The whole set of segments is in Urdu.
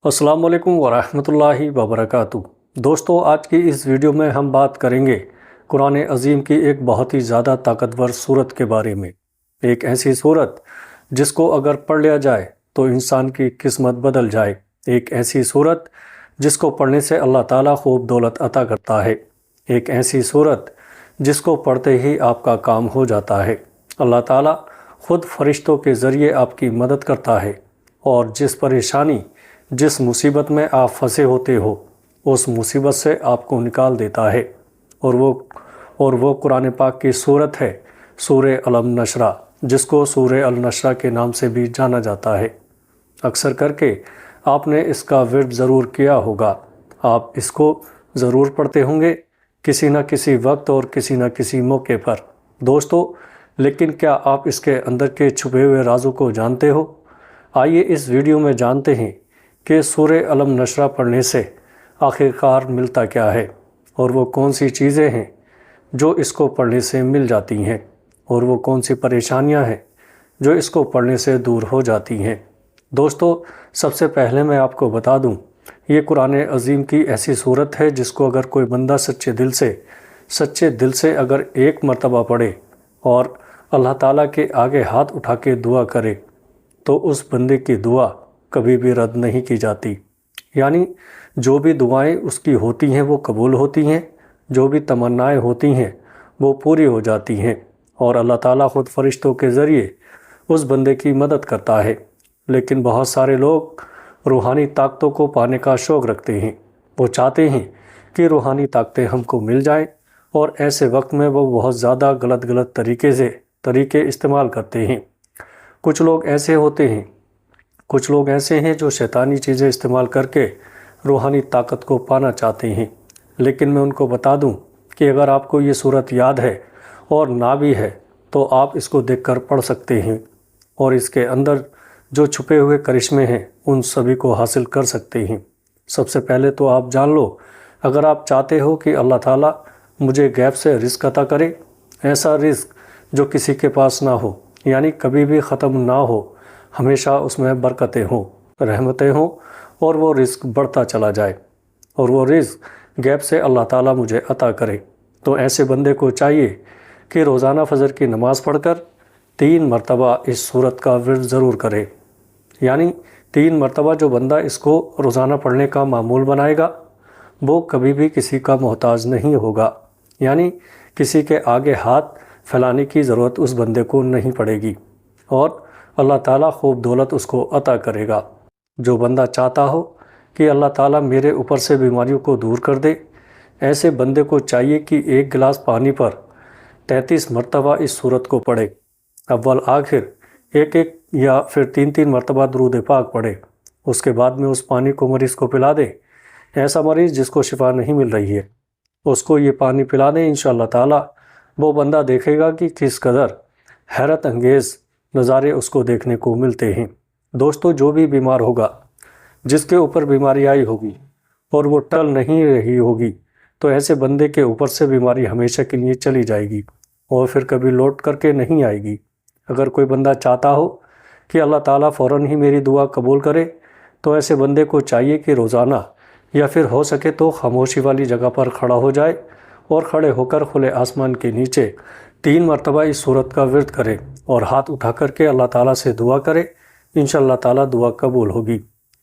السلام علیکم ورحمۃ اللہ وبرکاتہ۔ دوستو، آج کی اس ویڈیو میں ہم بات کریں گے قرآن عظیم کی ایک بہت ہی زیادہ طاقتور سورت کے بارے میں۔ ایک ایسی سورت جس کو اگر پڑھ لیا جائے تو انسان کی قسمت بدل جائے۔ ایک ایسی سورت جس کو پڑھنے سے اللہ تعالیٰ خوب دولت عطا کرتا ہے۔ ایک ایسی سورت جس کو پڑھتے ہی آپ کا کام ہو جاتا ہے۔ اللہ تعالیٰ خود فرشتوں کے ذریعے آپ کی مدد کرتا ہے، اور جس پریشانی جس مصیبت میں آپ پھنسے ہوتے ہو اس مصیبت سے آپ کو نکال دیتا ہے۔ اور وہ قرآن پاک کی سورت ہے سورہ الم نشرہ، جس کو سورہ النشرہ کے نام سے بھی جانا جاتا ہے۔ اکثر کر کے آپ نے اس کا ورد ضرور کیا ہوگا، آپ اس کو ضرور پڑھتے ہوں گے کسی نہ کسی وقت اور کسی نہ کسی موقع پر۔ دوستو، لیکن کیا آپ اس کے اندر کے چھپے ہوئے رازوں کو جانتے ہو؟ آئیے اس ویڈیو میں جانتے ہیں کہ سورہ الم نشرہ پڑھنے سے آخرکار ملتا کیا ہے، اور وہ کون سی چیزیں ہیں جو اس کو پڑھنے سے مل جاتی ہیں، اور وہ کون سی پریشانیاں ہیں جو اس کو پڑھنے سے دور ہو جاتی ہیں۔ دوستو، سب سے پہلے میں آپ کو بتا دوں، یہ قرآن عظیم کی ایسی صورت ہے جس کو اگر کوئی بندہ سچے دل سے اگر ایک مرتبہ پڑھے اور اللہ تعالیٰ کے آگے ہاتھ اٹھا کے دعا کرے تو اس بندے کی دعا کبھی بھی رد نہیں کی جاتی۔ یعنی جو بھی دعائیں اس کی ہوتی ہیں وہ قبول ہوتی ہیں، جو بھی تمنائیں ہوتی ہیں وہ پوری ہو جاتی ہیں، اور اللہ تعالیٰ خود فرشتوں کے ذریعے اس بندے کی مدد کرتا ہے۔ لیکن بہت سارے لوگ روحانی طاقتوں کو پانے کا شوق رکھتے ہیں، وہ چاہتے ہیں کہ روحانی طاقتیں ہم کو مل جائیں، اور ایسے وقت میں وہ بہت زیادہ غلط طریقے استعمال کرتے ہیں۔ کچھ لوگ ایسے ہیں جو شیطانی چیزیں استعمال کر کے روحانی طاقت کو پانا چاہتے ہیں۔ لیکن میں ان کو بتا دوں کہ اگر آپ کو یہ صورت یاد ہے اور نہ بھی ہے تو آپ اس کو دیکھ کر پڑھ سکتے ہیں، اور اس کے اندر جو چھپے ہوئے کرشمے ہیں ان سبھی کو حاصل کر سکتے ہیں۔ سب سے پہلے تو آپ جان لو، اگر آپ چاہتے ہو کہ اللہ تعالیٰ مجھے غیب سے رزق عطا کرے، ایسا رزق جو کسی کے پاس نہ ہو، یعنی کبھی بھی ختم نہ ہو، ہمیشہ اس میں برکتیں ہوں، رحمتیں ہوں، اور وہ رزق بڑھتا چلا جائے، اور وہ رزق غیب سے اللہ تعالیٰ مجھے عطا کرے، تو ایسے بندے کو چاہیے کہ روزانہ فجر کی نماز پڑھ کر 3 مرتبہ اس سورت کا ورد ضرور کرے۔ یعنی 3 مرتبہ جو بندہ اس کو روزانہ پڑھنے کا معمول بنائے گا وہ کبھی بھی کسی کا محتاج نہیں ہوگا، یعنی کسی کے آگے ہاتھ پھیلانے کی ضرورت اس بندے کو نہیں پڑے گی، اور اللہ تعالیٰ خوب دولت اس کو عطا کرے گا۔ جو بندہ چاہتا ہو کہ اللہ تعالیٰ میرے اوپر سے بیماریوں کو دور کر دے، ایسے بندے کو چاہیے کہ 1 گلاس پانی پر 33 مرتبہ اس سورت کو پڑھے، اول آخر ایک یا پھر 3 مرتبہ درود پاک پڑھے۔ اس کے بعد میں اس پانی کو مریض کو پلا دے۔ ایسا مریض جس کو شفا نہیں مل رہی ہے اس کو یہ پانی پلا دیں، انشاءاللہ تعالیٰ وہ بندہ دیکھے گا کہ کس قدر حیرت انگیز نظارے اس کو دیکھنے کو ملتے ہیں۔ دوستو، جو بھی بیمار ہوگا، جس کے اوپر بیماری آئی ہوگی اور وہ ٹل نہیں رہی ہوگی، تو ایسے بندے کے اوپر سے بیماری ہمیشہ کے لیے چلی جائے گی اور پھر کبھی لوٹ کر کے نہیں آئے گی۔ اگر کوئی بندہ چاہتا ہو کہ اللہ تعالیٰ فوراً ہی میری دعا قبول کرے تو ایسے بندے کو چاہیے کہ روزانہ یا پھر ہو سکے تو خاموشی والی جگہ پر کھڑا ہو جائے، اور کھڑے ہو کر کھلے آسمان کے نیچے 3 مرتبہ اس سورت کا ورد کرے اور ہاتھ اٹھا کر کے اللہ تعالیٰ سے دعا کرے، انشاءاللہ تعالیٰ دعا قبول ہوگی۔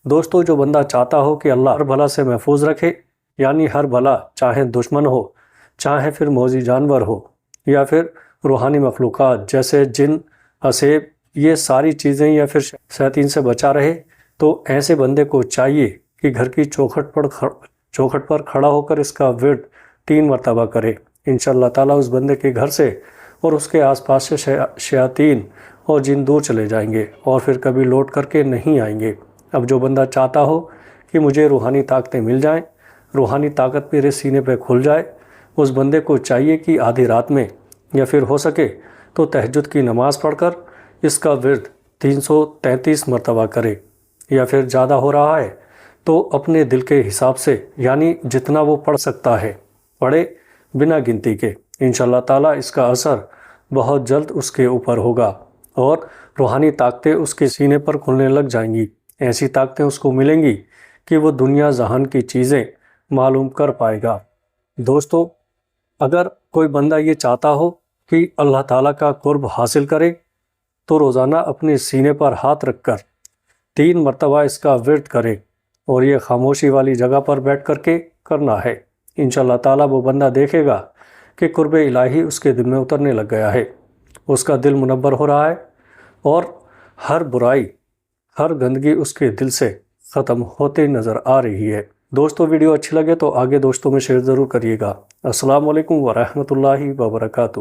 دوستو، جو بندہ چاہتا ہو کہ اللہ ہر بھلا سے محفوظ رکھے، یعنی ہر بھلا چاہے دشمن ہو، چاہے پھر موذی جانور ہو، یا پھر روحانی مخلوقات جیسے جن، عصیب، یہ ساری چیزیں، یا پھر شیاطین سے بچا رہے، تو ایسے بندے کو چاہیے کہ گھر کی چوکھٹ پر کھڑا ہو کر اس کا ورد 3 مرتبہ کرے۔ انشاءاللہ تعالیٰ اس بندے کے گھر سے اور اس کے آس پاس سے شیاطین اور جن دور چلے جائیں گے اور پھر کبھی لوٹ کر کے نہیں آئیں گے۔ اب جو بندہ چاہتا ہو کہ مجھے روحانی طاقتیں مل جائیں، روحانی طاقت میرے سینے پہ کھل جائے، اس بندے کو چاہیے کہ آدھی رات میں یا پھر ہو سکے تو تہجد کی نماز پڑھ کر اس کا ورد 333 مرتبہ کرے، یا پھر زیادہ ہو رہا ہے تو اپنے دل کے حساب سے، یعنی جتنا وہ پڑھ سکتا ہے پڑھے بنا گنتی کے۔ انشاءاللہ تعالیٰ اس کا اثر بہت جلد اس کے اوپر ہوگا، اور روحانی طاقتیں اس کے سینے پر کھلنے لگ جائیں گی۔ ایسی طاقتیں اس کو ملیں گی کہ وہ دنیا جہان کی چیزیں معلوم کر پائے گا۔ دوستو، اگر کوئی بندہ یہ چاہتا ہو کہ اللہ تعالیٰ کا قرب حاصل کرے تو روزانہ اپنے سینے پر ہاتھ رکھ کر 3 مرتبہ اس کا ورد کرے، اور یہ خاموشی والی جگہ پر بیٹھ کر کے کرنا ہے۔ انشاءاللہ تعالیٰ وہ بندہ دیکھے گا کہ قرب الہی اس کے دل میں اترنے لگ گیا ہے، اس کا دل منور ہو رہا ہے، اور ہر برائی، ہر گندگی اس کے دل سے ختم ہوتے نظر آ رہی ہے۔ دوستو، ویڈیو اچھی لگے تو آگے دوستوں میں شیئر ضرور کریے گا۔ السلام علیکم ورحمۃ اللہ وبرکاتہ۔